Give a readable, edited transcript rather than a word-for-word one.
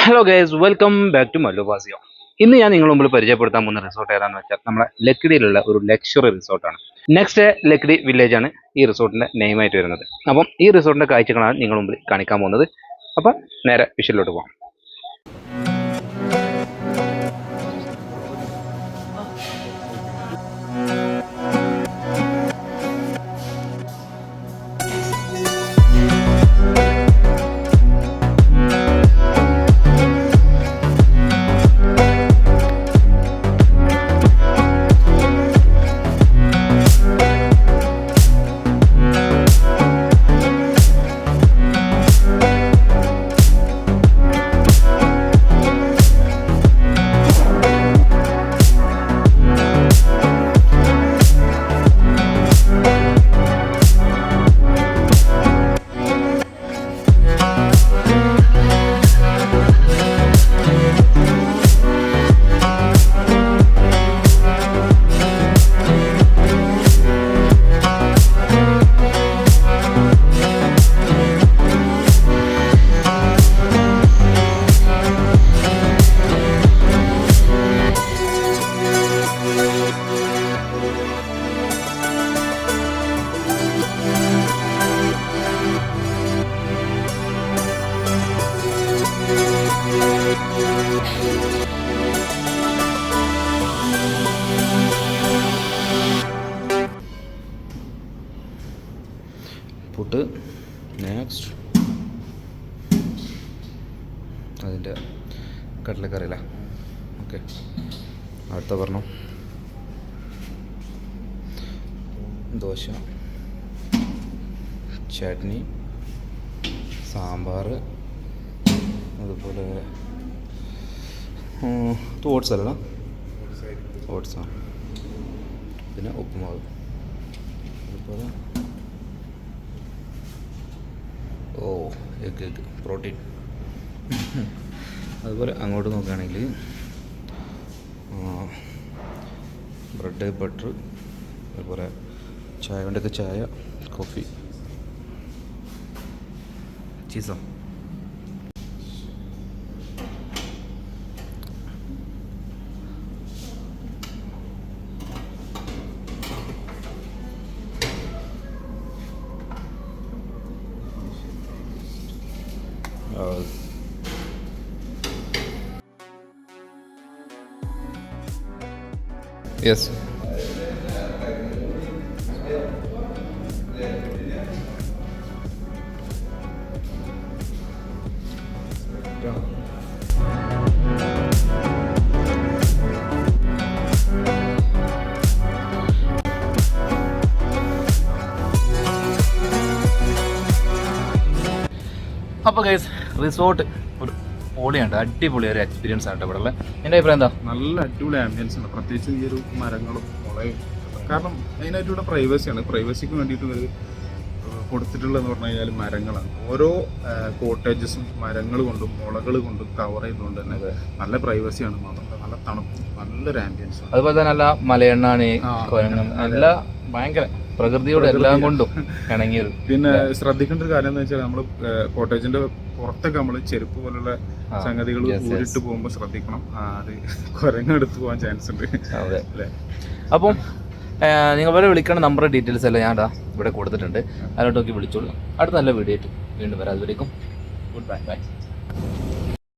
Hello guys, welcome back to മല്ലുവാസിയോ. ഇന്ന് ഞാൻ നിങ്ങളുടെ മുമ്പിൽ പരിചയപ്പെടുത്താൻ പോകുന്ന റിസോർട്ട് ഏതാണെന്ന് വെച്ചാൽ നമ്മുടെ ലക്കിടിയിലുള്ള ഒരു ലക്ഷറി റിസോർട്ടാണ്. നെക്സ്റ്റ് ലക്കിടി വില്ലേജ് ആണ് ഈ റിസോർട്ടിന്റെ നെയിമായിട്ട് വരുന്നത്. അപ്പം ഈ റിസോർട്ടിന്റെ കാഴ്ചകളാണ് നിങ്ങളുടെ മുമ്പിൽ കാണിക്കാൻ പോകുന്നത്. അപ്പം നേരെ വിഷയിലോട്ട് പോകാം. പുട്ട് നെക്സ്റ്റ് അതിൻ്റെ കടലക്കറിയില്ല. ഓക്കെ, അടുത്ത പറഞ്ഞു ദോശ, ചട്നി, സാമ്പാർ, അതുപോലെ ഓട്സ് അല്ല, ഓട്സാണ്, പിന്നെ ഉപ്പുമാവ്, അതുപോലെ എഗ് പ്രോട്ടീൻ. അതുപോലെ അങ്ങോട്ട് നോക്കുകയാണെങ്കിൽ ബ്രെഡ്, ബട്ടർ, അതുപോലെ ചായ കൊണ്ടൊക്കെ ചായ, കോഫി, ചീസോ. യെസ്, അപ്പോൾ ഗൈസ്, റിസോർട്ട് ഒരു പൊളിയുണ്ട്, അടിപൊളി ഒരു എക്സ്പീരിയൻസ് ആണ് ഇവിടെ ഉള്ളത്. എൻ്റെ അഭിപ്രായം എന്താ? നല്ല അടിപൊളി ആംബിയൻസ് ഉണ്ട്, പ്രത്യേകിച്ച് ഈ ഒരു മരങ്ങളും മുളയും. കാരണം അതിനായിട്ട് ഇവിടെ പ്രൈവസിയാണ്. പ്രൈവസിക്ക് വേണ്ടിയിട്ട് ഒരു കൊടുത്തിട്ടുള്ളതെന്ന് പറഞ്ഞു കഴിഞ്ഞാൽ മരങ്ങളാണ്. ഓരോ കോട്ടേജസും മരങ്ങൾ കൊണ്ടും മുളകൾ കൊണ്ടും കവർ ചെയ്തുകൊണ്ട് തന്നെ നല്ല പ്രൈവസിയാണ്. മാത്രമല്ല നല്ല തണുപ്പ്, നല്ലൊരു ആംബിയൻസ്. അതുപോലെ തന്നെ നല്ല മലയെണ്ണാണ്, നല്ല ഭയങ്കര പ്രകൃതിയോട് എല്ലാം കൊണ്ടും ഇണങ്ങിയത്. പിന്നെ ശ്രദ്ധിക്കേണ്ട ഒരു കാര്യം എന്ന് വെച്ചാൽ നമ്മൾ കോട്ടേജിന്റെ പുറത്തൊക്കെ നമ്മൾ ചെരുപ്പ് പോലുള്ള സംഗതികൾ ഊരിട്ട് പോകുമ്പോൾ ശ്രദ്ധിക്കണം, അത് കുരങ്ങെടുത്ത് പോകാൻ ചാൻസ് ഉണ്ട്. അല്ലേ? അപ്പം നിങ്ങൾ വരെ വിളിക്കേണ്ട നമ്പർ ഡീറ്റെയിൽസ് എല്ലാം ഞാൻ ഇവിടെ കൊടുത്തിട്ടുണ്ട്, അതിലോട്ട് നോക്കി വിളിച്ചോളൂ. അടുത്ത നല്ല വീഡിയോ ആയിട്ട് വീണ്ടും വരാം. അതുവരേക്കും ഗുഡ് ബൈ.